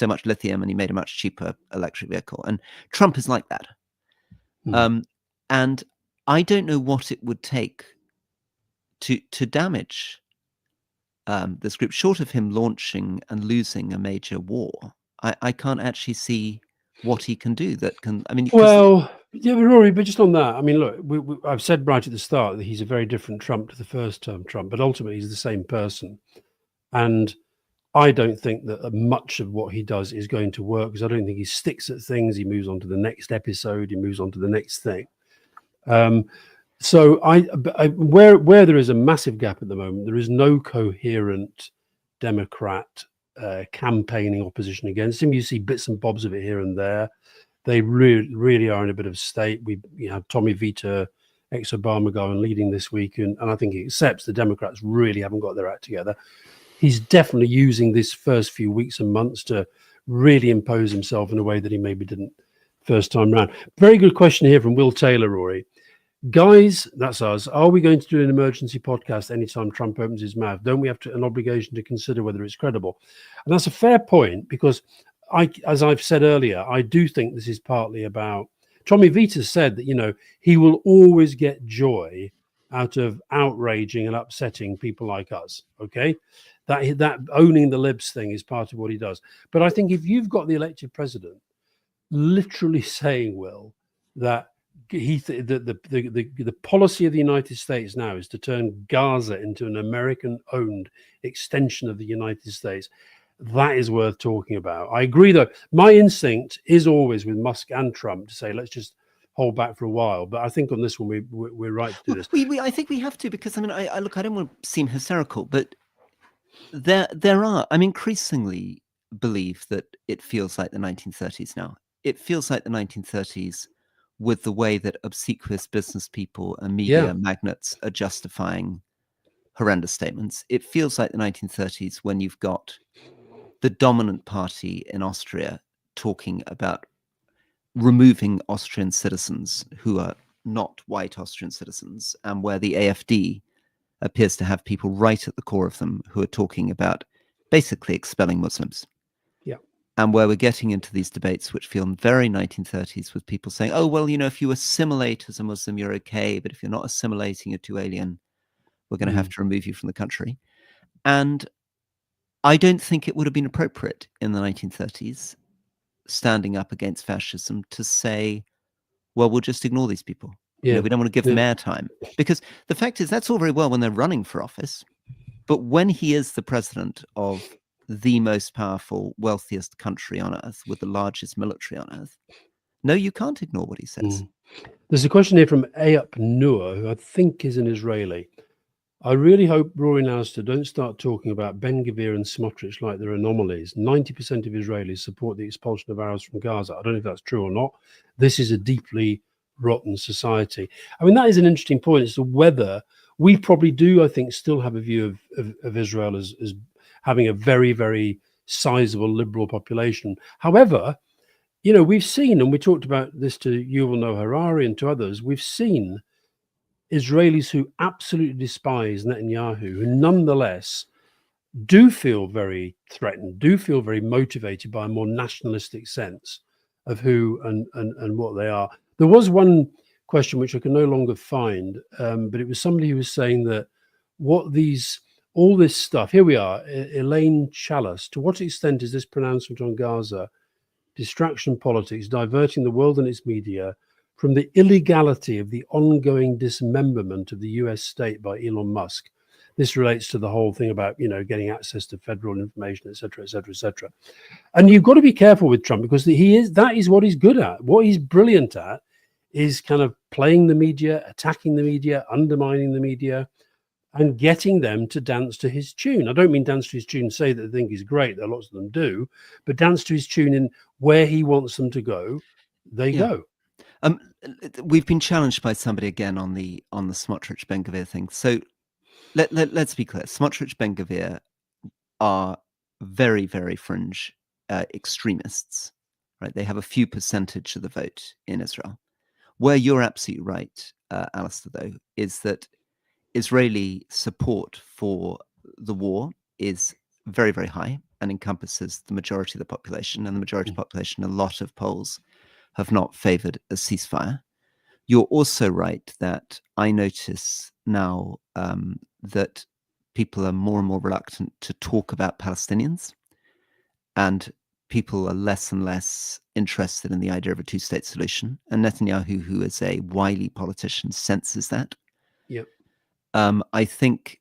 much lithium, and he made a much cheaper electric vehicle. And Trump is like that. And I don't know what it would take to damage this group, short of him launching and losing a major war. I can't actually see what he can do that can. I mean, well, yeah, Rory, but just on that, I mean, look, I've said right at the start that he's a very different Trump to the first term Trump, but ultimately he's the same person. And I don't think that much of what he does is going to work, because I don't think he sticks at things. He moves on to the next episode. He moves on to the next thing. So where there is a massive gap at the moment, there is no coherent Democrat campaigning opposition against him. You see bits and bobs of it here and there. They really are in a bit of state. We have Tommy Vita, ex-Obama guy, leading this week, and I think he accepts the Democrats really haven't got their act together. He's definitely using this first few weeks and months to really impose himself in a way that he maybe didn't first time round. Very good question here from Will Taylor, Rory. Guys, that's us. Are we going to do an emergency podcast anytime Trump opens his mouth? Don't we have an obligation to consider whether it's credible? And that's a fair point, because as I've said earlier, I do think this is partly about, Tommy Vita said that, he will always get joy out of outraging and upsetting people like us. Okay. That owning the libs thing is part of what he does. But I think if you've got the elected president literally saying, Will, that the policy of the United States now is to turn Gaza into an American-owned extension of the United States, that is worth talking about. I agree, though. My instinct is always with Musk and Trump to say, let's just hold back for a while. But I think on this one, we're right to do this. I think we have to, because I mean, I don't want to seem hysterical, but there are. I'm increasingly believe that it feels like the 1930s now. It feels like the 1930s with the way that obsequious business people and media magnates are justifying horrendous statements. It feels like the 1930s when you've got the dominant party in Austria talking about removing Austrian citizens who are not white Austrian citizens, and where the AfD appears to have people right at the core of them who are talking about basically expelling Muslims. Yeah. And where we're getting into these debates which feel very 1930s, with people saying, oh, well, if you assimilate as a Muslim, you're okay, but if you're not assimilating, you're too alien, we're going to have to remove you from the country. And I don't think it would have been appropriate in the 1930s, standing up against fascism, to say, well, we'll just ignore these people. Yeah. We don't want to give them airtime. Because the fact is, that's all very well when they're running for office. But when he is the president of the most powerful, wealthiest country on earth, with the largest military on earth, no, you can't ignore what he says. There's a question here from Ayup Noor, who I think is an Israeli. I really hope Rory and Alistair don't start talking about Ben Gvir and Smotrich like they're anomalies. 90% of Israelis support the expulsion of Arabs from Gaza. I don't know if that's true or not. This is a deeply rotten society. I mean, that is an interesting point as to whether we probably do, I think, still have a view of Israel as having a very, very sizable liberal population. However, we've seen, and we talked about this to Yuval Noah Harari and to others, we've seen Israelis who absolutely despise Netanyahu, who nonetheless do feel very threatened, do feel very motivated by a more nationalistic sense of who and what they are. There was one question which I can no longer find, but it was somebody who was saying that all this stuff, here we are, Elaine Chalice, to what extent is this pronouncement on Gaza distraction politics, diverting the world and its media from the illegality of the ongoing dismemberment of the US state by Elon Musk? This relates to the whole thing about, getting access to federal information, et cetera, et cetera, et cetera. And you've got to be careful with Trump, because that is what he's good at. What he's brilliant at is kind of playing the media, attacking the media, undermining the media, and getting them to dance to his tune. I don't mean dance to his tune, say that they think he's great, there are lots of them do, but dance to his tune in where he wants them to go, they go. We've been challenged by somebody again on the Smotrich Ben Gvir thing. So let's be clear. Smotrich Ben Gvir are very, very fringe extremists, right? They have a few percentage of the vote in Israel. Where you're absolutely right, Alistair, though, is that Israeli support for the war is very, very high and encompasses the majority of the population. And the majority of the population, a lot of polls have not favored a ceasefire. You're also right that I notice now that people are more and more reluctant to talk about Palestinians, and people are less and less interested in the idea of a two-state solution. And Netanyahu, who is a wily politician, senses that. Yep. I think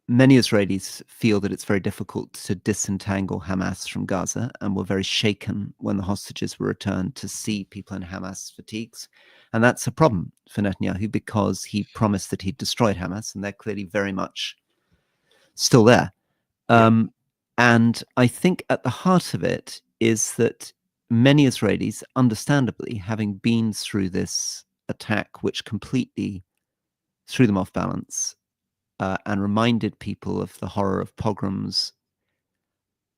many Israelis feel that it's very difficult to disentangle Hamas from Gaza, and were very shaken when the hostages were returned to see people in Hamas fatigues. And that's a problem for Netanyahu, because he promised that he'd destroyed Hamas, and they're clearly very much still there. And I think at the heart of it is that many Israelis, understandably, having been through this attack, which completely threw them off balance, and reminded people of the horror of pogroms,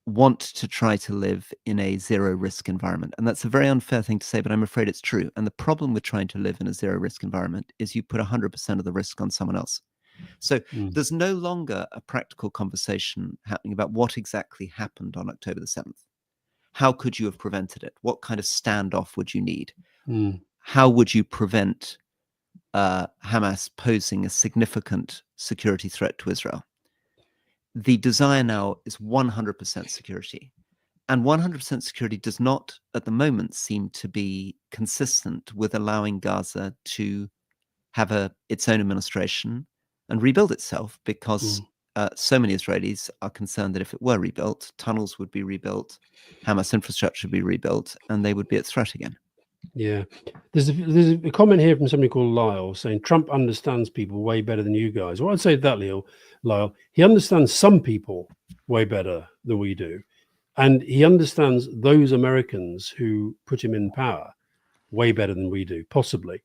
want to try to live in a zero-risk environment. And that's a very unfair thing to say, but I'm afraid it's true. And the problem with trying to live in a zero-risk environment is you put 100% of the risk on someone else. So there's no longer a practical conversation happening about what exactly happened on October the 7th. How could you have prevented it? What kind of standoff would you need? How would you prevent Hamas posing a significant security threat to Israel? The desire now is 100% security. And 100% security does not, at the moment, seem to be consistent with allowing Gaza to have its own administration and rebuild itself, because so many Israelis are concerned that if it were rebuilt, tunnels would be rebuilt, Hamas infrastructure would be rebuilt, and they would be at threat again. Yeah. There's a comment here from somebody called Lyle saying Trump understands people way better than you guys. Well, I'd say that, Lyle, he understands some people way better than we do. And he understands those Americans who put him in power way better than we do, possibly.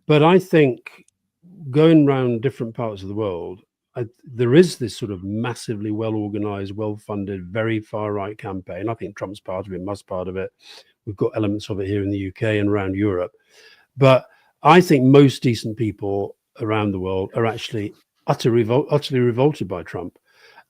But I think going around different parts of the world, there is this sort of massively well-organized, well-funded, very far-right campaign. I think Trump's part of it, Musk's part of it, We've got elements of it here in the UK and around Europe. But I think most decent people around the world are actually utterly revolted by Trump.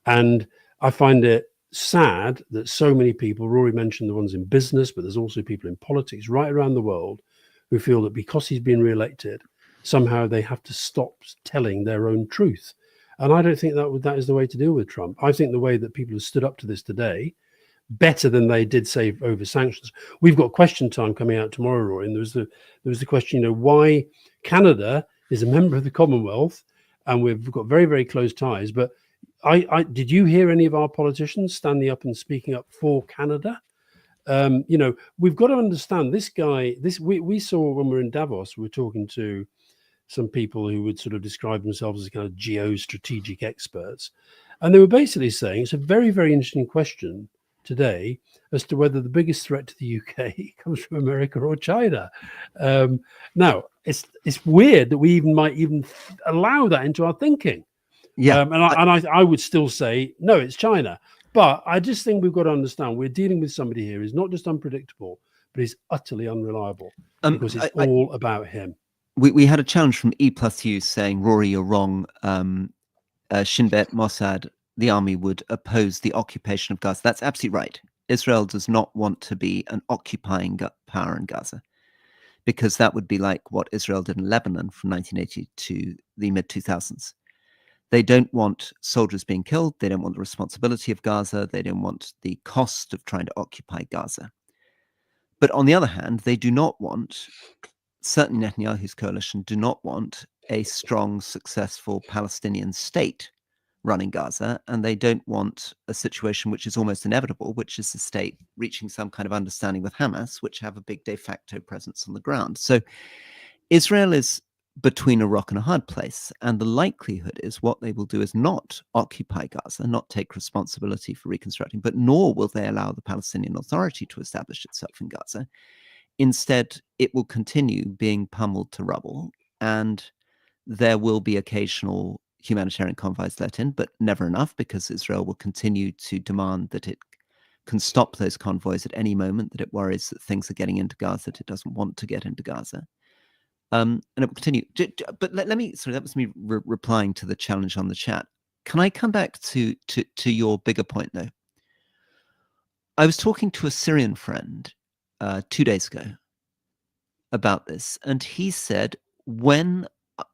And I find it sad that so many people, Rory mentioned the ones in business, but there's also people in politics right around the world who feel that because he's been re-elected, somehow they have to stop telling their own truth. And I don't think that is the way to deal with Trump. I think the way that people have stood up to this today, better than they did say over sanctions. We've got question time coming out tomorrow, Rory, and there was the question, why Canada is a member of the Commonwealth, and we've got very, very close ties. But I did you hear any of our politicians standing up and speaking up for Canada? We've got to understand this guy. We saw when we were in Davos, we were talking to some people who would sort of describe themselves as kind of geostrategic experts, and they were basically saying it's a very, very interesting question today as to whether the biggest threat to the UK comes from America or China. Now, it's weird that we might even allow that into our thinking. Yeah, I would still say no, it's China. But I just think we've got to understand we're dealing with somebody here who's not just unpredictable, but he's utterly unreliable because it's all about him. We had a challenge from E+U saying, Rory, you're wrong. Shin Bet, Mossad, the army would oppose the occupation of Gaza. That's absolutely right. Israel does not want to be an occupying power in Gaza, because that would be like what Israel did in Lebanon from 1980 to the mid-2000s. They don't want soldiers being killed. They don't want the responsibility of Gaza. They don't want the cost of trying to occupy Gaza. But on the other hand, they do not want, certainly Netanyahu's coalition, do not want a strong, successful Palestinian state running Gaza, and they don't want a situation which is almost inevitable, which is the state reaching some kind of understanding with Hamas, which have a big de facto presence on the ground. So Israel is between a rock and a hard place, and the likelihood is what they will do is not occupy Gaza, not take responsibility for reconstructing, but nor will they allow the Palestinian Authority to establish itself in Gaza. Instead, it will continue being pummeled to rubble, and there will be occasional humanitarian convoys let in, but never enough, because Israel will continue to demand that it can stop those convoys at any moment, that it worries that things are getting into Gaza that it doesn't want to get into Gaza. And it will continue. But let me, sorry, that was me replying to the challenge on the chat. Can I come back to your bigger point, though? I was talking to a Syrian friend 2 days ago about this, and he said, when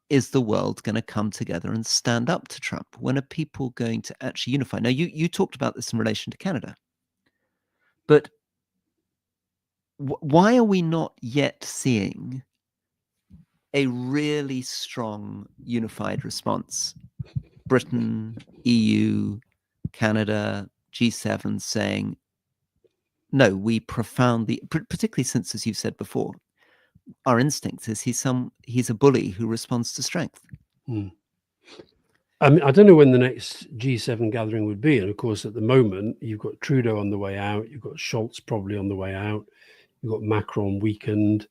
is the world going to come together and stand up to Trump? When are people going to actually unify? Now, you talked about this in relation to Canada, but why are we not yet seeing a really strong unified response? Britain, EU, Canada, G7 saying, no, we profoundly, particularly since, as you've said before, our instinct is he's a bully who responds to strength. I mean, I don't know when the next G7 gathering would be. And of course, at the moment, you've got Trudeau on the way out. You've got Scholz probably on the way out. You've got Macron weakened.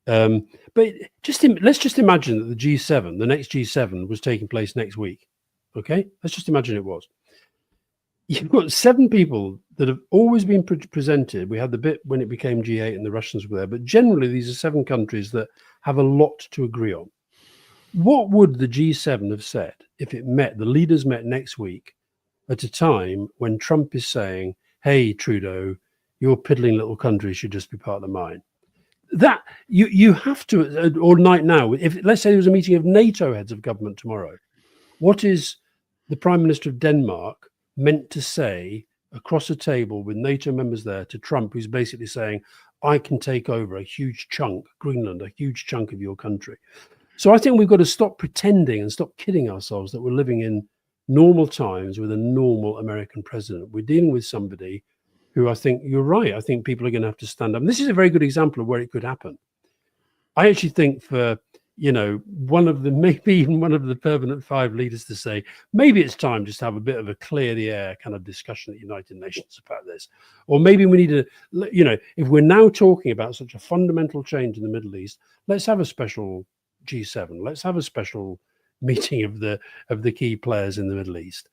But let's just imagine that the G7, the next G7 was taking place next week. Okay, let's just imagine it was. You've got 7 people that have always been presented. We had the bit when it became G8 and the Russians were there, but generally these are 7 countries that have a lot to agree on. What would the G7 have said if the leaders met next week at a time when Trump is saying, hey, Trudeau, your piddling little country should just be part of mine? That you have to, or night now, if let's say there was a meeting of NATO heads of government tomorrow, what is the Prime Minister of Denmark meant to say across a table with NATO members there to Trump, who's basically saying, I can take over a huge chunk, Greenland, a huge chunk of your country? So I think we've got to stop pretending and stop kidding ourselves that we're living in normal times with a normal American president. We're dealing with somebody who, I think you're right, I think people are going to have to stand up. And this is a very good example of where it could happen. I actually think for, maybe even one of the permanent 5 leaders to say, maybe it's time just to have a bit of a clear the air kind of discussion at the United Nations about this. Or maybe we need to, if we're now talking about such a fundamental change in the Middle East, let's have a special G7. Let's have a special meeting of the key players in the Middle East.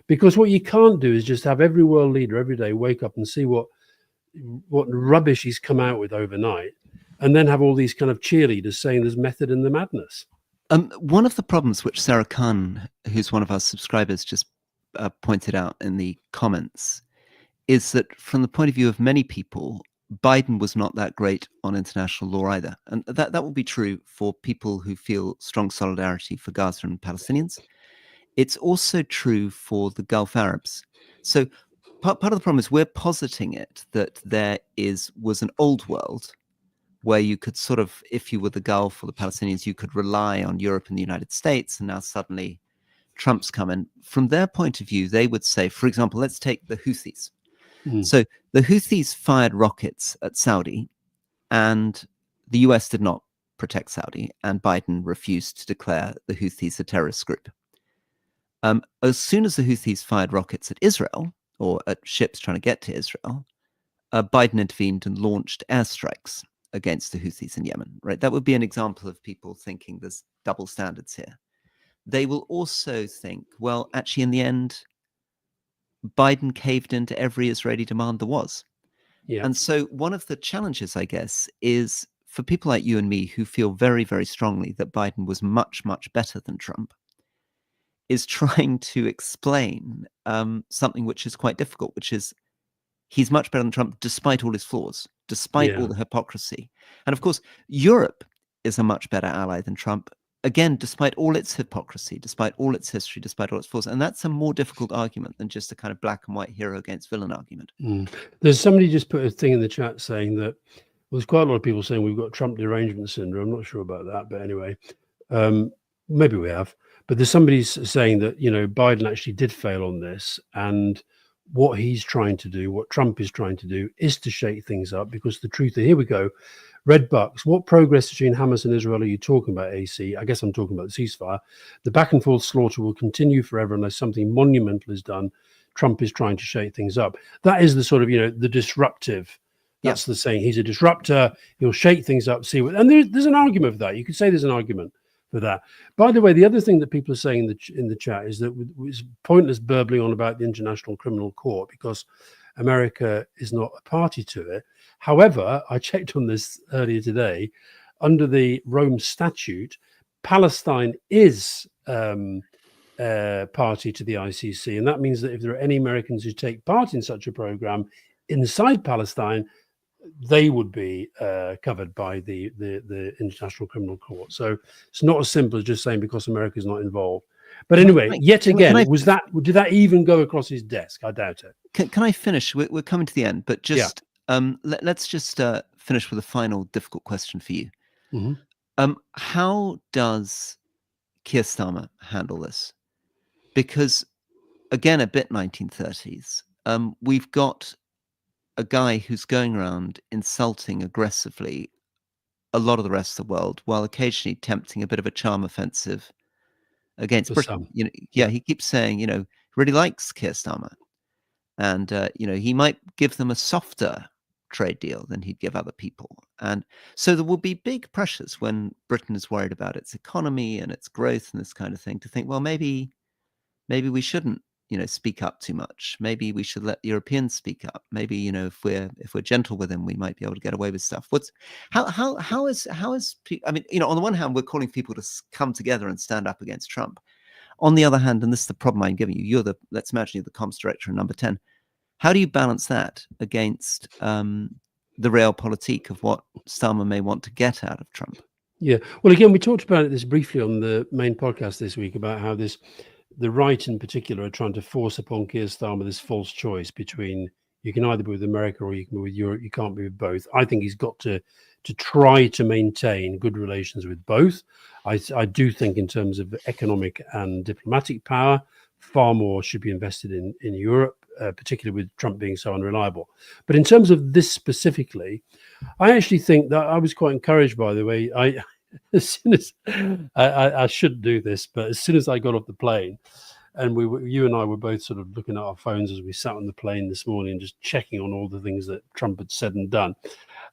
Because what you can't do is just have every world leader every day wake up and see what what rubbish he's come out with overnight, and then have all these kind of cheerleaders saying there's method in the madness. One of the problems which Sarah Khan, who's one of our subscribers, just pointed out in the comments, is that from the point of view of many people, Biden was not that great on international law either. And that will be true for people who feel strong solidarity for Gaza and Palestinians. It's also true for the Gulf Arabs. So part of the problem is we're positing it that there was an old world where you could sort of, if you were the Gulf or the Palestinians, you could rely on Europe and the United States, and now suddenly Trump's come in. From their point of view, they would say, for example, let's take the Houthis. So the Houthis fired rockets at Saudi, and the US did not protect Saudi, and Biden refused to declare the Houthis a terrorist group. As soon as the Houthis fired rockets at Israel, or at ships trying to get to Israel, Biden intervened and launched airstrikes against the Houthis in Yemen, right? That would be an example of people thinking there's double standards here. They will also think, well, actually, in the end, Biden caved into every Israeli demand there was. Yeah. And so one of the challenges, I guess, is for people like you and me who feel very, very strongly that Biden was much, much better than Trump, is trying to explain something which is quite difficult, which is he's much better than Trump despite all his flaws, despite all the hypocrisy. And of course, Europe is a much better ally than Trump, again, despite all its hypocrisy, despite all its history, despite all its flaws. And that's a more difficult argument than just a kind of black and white hero against villain argument. There's somebody just put a thing in the chat saying that, well, there's quite a lot of people saying we've got Trump derangement syndrome. I'm not sure about that, but anyway, maybe we have. But there's somebody saying that, Biden actually did fail on this, and what he's trying to do, what Trump is trying to do, is to shake things up, because the truth is, here we go. Red Bucks, what progress between Hamas and Israel are you talking about, AC? I guess I'm talking about the ceasefire. The back and forth slaughter will continue forever unless something monumental is done. Trump is trying to shake things up. That is the sort of, the disruptive. That's the saying. He's a disruptor. He'll shake things up, see what. And there's an argument for that. You could say there's an argument for that. By the way, the other thing that people are saying in the chat is that it's pointless burbling on about the International Criminal Court because America is not a party to it. However, I checked on this earlier today. Under the Rome Statute, Palestine is party to the ICC, and that means that if there are any Americans who take part in such a program inside Palestine, they would be covered by the International Criminal Court. So it's not as simple as just saying because America is not involved. But anyway, yet again, did that even go across his desk? I doubt it. Can I finish? We're coming to the end, but just let's just finish with a final difficult question for you. How does Keir Starmer handle this? Because again, a bit 1930s. We've got a guy who's going around insulting aggressively a lot of the rest of the world, while occasionally tempting a bit of a charm offensive against Britain. He keeps saying, really likes Keir Starmer, and he might give them a softer trade deal than he'd give other people. And so there will be big pressures when Britain is worried about its economy and its growth and this kind of thing to think, well, maybe we shouldn't speak up too much. Maybe we should let Europeans speak up. Maybe if we're gentle with them, we might be able to get away with stuff. How is I mean, on the one hand, we're calling people to come together and stand up against Trump. On the other hand, and this is the problem I'm giving you, let's imagine you're the comms director in Number 10. How do you balance that against the realpolitik of what Starmer may want to get out of Trump? Yeah. Well, again, we talked about this briefly on the main podcast this week about how the right in particular are trying to force upon Keir Starmer this false choice between you can either be with America or you can be with Europe. You can't be with both. I think he's got to try to maintain good relations with both. I do think in terms of economic and diplomatic power, far more should be invested in Europe, particularly with Trump being so unreliable. But in terms of this specifically, I actually think that I was quite encouraged, by the way. As soon as I shouldn't do this, but as soon as I got off the plane, and you and I were both sort of looking at our phones as we sat on the plane this morning and just checking on all the things that Trump had said and done.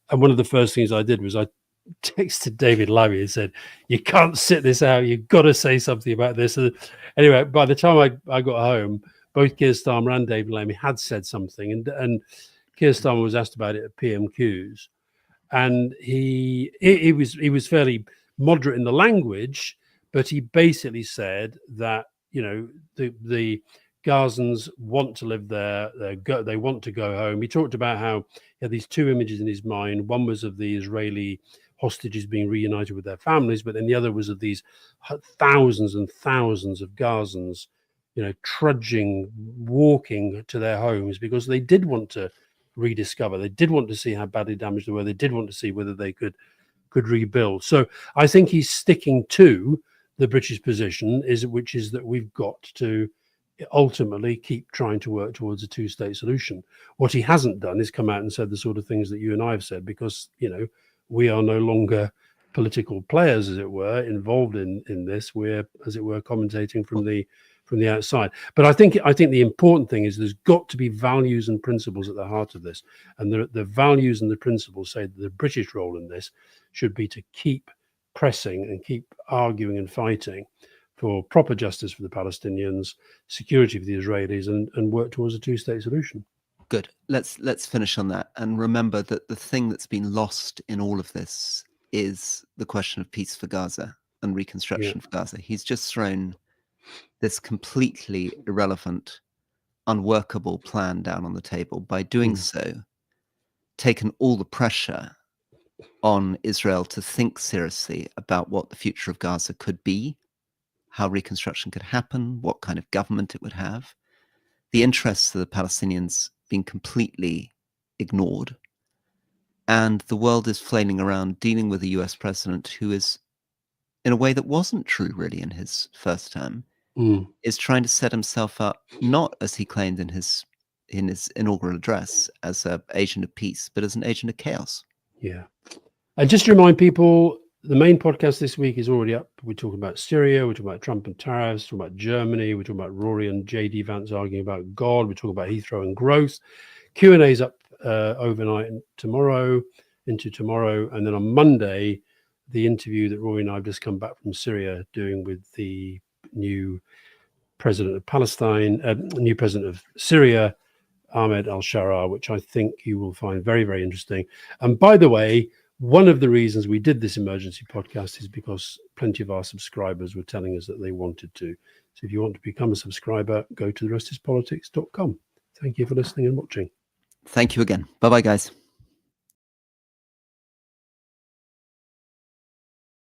And one of the first things I did was I texted David Lammy and said, "You can't sit this out. You've got to say something about this." And anyway, by the time I got home, both Keir Starmer and David Lammy had said something, and Keir Starmer was asked about it at PMQs, and he was fairly moderate in the language, but he basically said that, you know, the Gazans want to live there. They want to go home. He talked about how he had these two images in his mind. One was of the Israeli hostages being reunited with their families, but then the other was of these thousands and thousands of Gazans, you know, trudging, walking to their homes because they did want to rediscover. They did want to see how badly damaged they were. They did want to see whether they could rebuild. So I think he's sticking to the British position, which is that we've got to ultimately keep trying to work towards a two-state solution. What he hasn't done is come out and said the sort of things that you and I have said, because, you know, we are no longer political players, as it were, involved in this. We're, as it were, commentating from the outside. But I think the important thing is there's got to be values and principles at the heart of this, and the values and the principles say that the British role in this should be to keep pressing and keep arguing and fighting for proper justice for the Palestinians, security for the Israelis, and work towards a two-state solution. Good. Let's finish on that, and remember that the thing that's been lost in all of this is the question of peace for Gaza and reconstruction for Gaza. He's just thrown this completely irrelevant, unworkable plan down on the table. By doing so, taken all the pressure on Israel to think seriously about what the future of Gaza could be, how reconstruction could happen, what kind of government it would have. The interests of the Palestinians being completely ignored. And the world is flailing around dealing with a US president who is, in a way that wasn't true really in his first term, is trying to set himself up, not as he claimed in his inaugural address, as an agent of peace, but as an agent of chaos. Yeah. And just to remind people, the main podcast this week is already up. We're talking about Syria, we're talking about Trump and tariffs, we're talking about Germany, we're talking about Rory and JD Vance arguing about God, we're talking about Heathrow and growth. Q&A's up overnight and tomorrow, into tomorrow, and then on Monday, the interview that Rory and I have just come back from Syria doing with the new president of Palestine, new president of Syria, Ahmed al-Sharaa, which I think you will find very, very interesting. And by the way, one of the reasons we did this emergency podcast is because plenty of our subscribers were telling us that they wanted to. So if you want to become a subscriber, go to therestispolitics.com. Thank you for listening and watching. Thank you again. Bye-bye, guys.